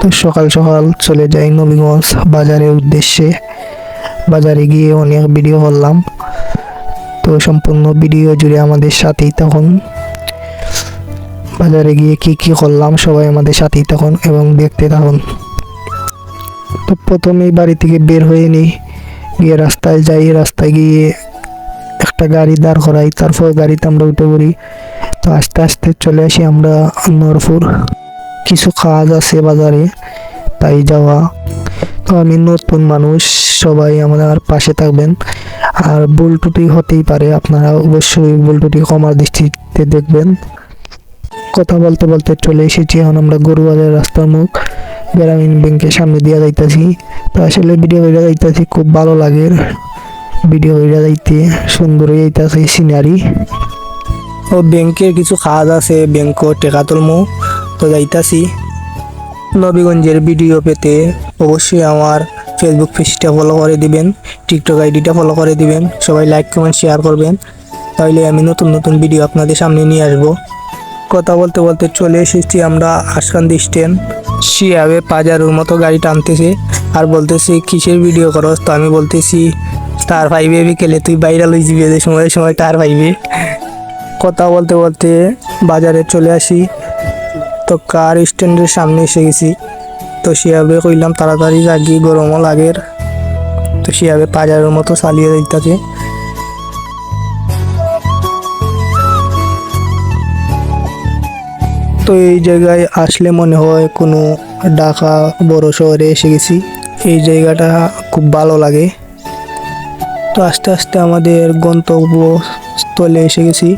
তো সকাল সকাল চলে যাই নবীগঞ্জ বাজারের উদ্দেশ্যে। বাজারে গিয়ে অনেক ভিডিও করলাম, তো সম্পূর্ণ ভিডিও জুড়ে আমাদের সাথেই তখন বাজারে গিয়ে কি কি করলাম সবাই আমাদের সাথেই তখন এবং দেখতে থাকুন। তো প্রথমেই বাড়ি থেকে বের হয়ে নিই, গিয়ে রাস্তায় যাই, রাস্তায় গিয়ে একটা গাড়ি দাঁড় করাই, তারপর গাড়িতে আমরা উঠে পড়ি। তো আস্তে আস্তে চলে আসি আমরা নরপুর। কিছু কাজ আছে বাজারে, তাই যাওয়া। তো আমি নতুন মানুষ, সবাই আমাদের পাশে থাকবেন। আর ভুল ত্রুটি হতেই পারে, আপনারা অবশ্যই ভুল ত্রুটি ক্ষমার দৃষ্টিতে দেখবেন। কথা বলতে বলতে চলে এসেছি এখন আমরা গরুবাজার রাস্তার মুখ, গ্রামীণ ব্যাংকের সামনে দিয়ে যাইতেছি। তো আসলে ভিডিও হইয়া যাইতেছি, খুব ভালো লাগে ভিডিও হইয়া যাইতে, সুন্দর হয়ে যাইতেছে সিনারি। ও ব্যাংকের কিছু কাজ আছে, ব্যাংক টেকা তুলমু, তো যাইতাছি। নবীগঞ্জের ভিডিও পেতে অবশ্যই আমার ফেসবুক পেজটা ফলো করে দিবেন, টিকটক আইডিটা ফলো করে দিবেন, সবাই লাইক কমেন্ট শেয়ার করবেন, তাহলে আমি নতুন নতুন ভিডিও আপনাদের সামনে নিয়ে আসবো। কথা বলতে বলতে চলে এসেছি আমরা আশকান্দি স্ট্যান্ড। শিয়াবে পাজারোর মতো গাড়ি টানতেছে আর বলতেছি কিসের ভিডিও করস? তো আমি বলতেছি স্টার 5 বিকেলে তুই বাইরে লই যাবি, যে সময় সময় স্টার 5। কথা বলতে বলতে বাজারে চলে আসি, তো কার স্ট্যান্ডের সামনে এসে গেছি। তো শিয়াবে কইলাম তাড়াতাড়ি জাগি, গরমও লাগের। তো শিয়াবে পাজারের মতো চালিয়ে দিতেছে। তো এই জায়গায় আসলে মনে হয় কোনো ঢাকা বড় শহরে এসে গেছি। এই জায়গাটা খুব ভালো লাগে। তো আস্তে আস্তে আমাদের গন্তব্যস্থলে এসে গেছি।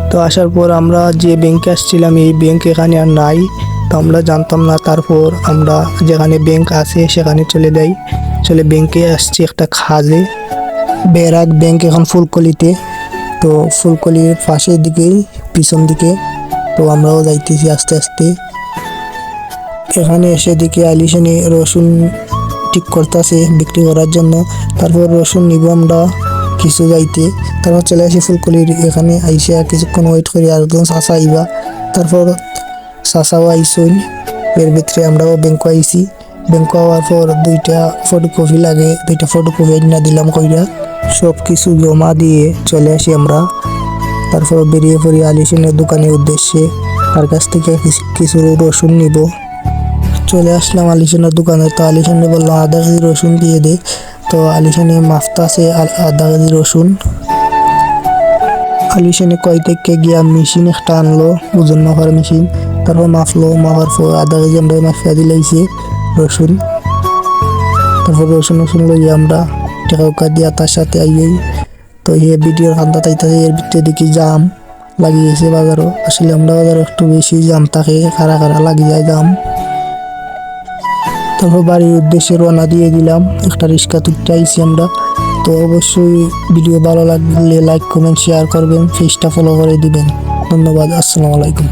তো আসার পর আমরা যে ব্যাংকে আসছিলাম এই ব্যাংক এখানে আর নাই, তো আমরা জানতাম না। তারপর আমরা যেখানে ব্যাংক আছে সেখানে চলে যাই, চলে ব্যাংকে আসছি একটা খাজে। বেরাক ব্যাংক এখন ফুলকলিতে, তো ফুলকলির পাশের দিকেই পিছন দিকে। তো আমরাও যাইতেছি আস্তে আস্তে। এখানে এসে দেখি আলিশানি রসুন ঠিক করতেছে বিক্রি করার জন্য। তারপর রসুন নিব আমরা কিছু যাইতে, তারপর চলে আসি ফুলকলির এখানে। আইসা কিছুক্ষণ ওয়েট করি, আর একজন চাষা আইবা। তারপর চাষাও আইসুন, এর ভিতরে আমরাও ব্যাংক আইসি। ব্যাংক হওয়ার পর দুইটা ফটোকপি লাগে, দুইটা ফটোকপি না দিলাম কইরা, সব কিছু জমা দিয়ে চলে আসি আমরা। তারপর বেরিয়ে পড়ি আলিশানের দোকানের উদ্দেশ্যে, তার কাছ থেকে কিছু রসুন নিব। চলে আসলাম আলিশানের দোকানে। তো আলিশানে বললো আধা কেজি রসুন দিয়ে দে। তো আলিশানে মাফতা আছে আধা কেজি রসুন। আলিশানে কয় থেকে গিয়া মেশিন একটা আনলো, ওজন মাপার মেশিন। তারপর মাপলো, মাপার পর আধা কেজি আমরা মাফিয়া দিলাইছে রসুন। তারপর রসুন লইয়া আমরা টাকা দিয়া তার সাথে আইয়াই। তো এই ভিডিওর খান্দা তাইতাছে, এর ভিতরে দেখি জাম লাগিয়েছে বাজারও। আসলে আমরা বাজারও একটু বেশি জাম থাকে, খারা খারা লাগি যায় জাম। তারপর বাড়ির উদ্দেশ্যে রওনা দিয়ে দিলাম, একটা রিক্সা তুলতে আইছি আমরা। তো অবশ্যই ভিডিও ভালো লাগলে লাইক কমেন্ট শেয়ার করবেন, পেজটা ফলো করে দিবেন। ধন্যবাদ, আসসালামু আলাইকুম।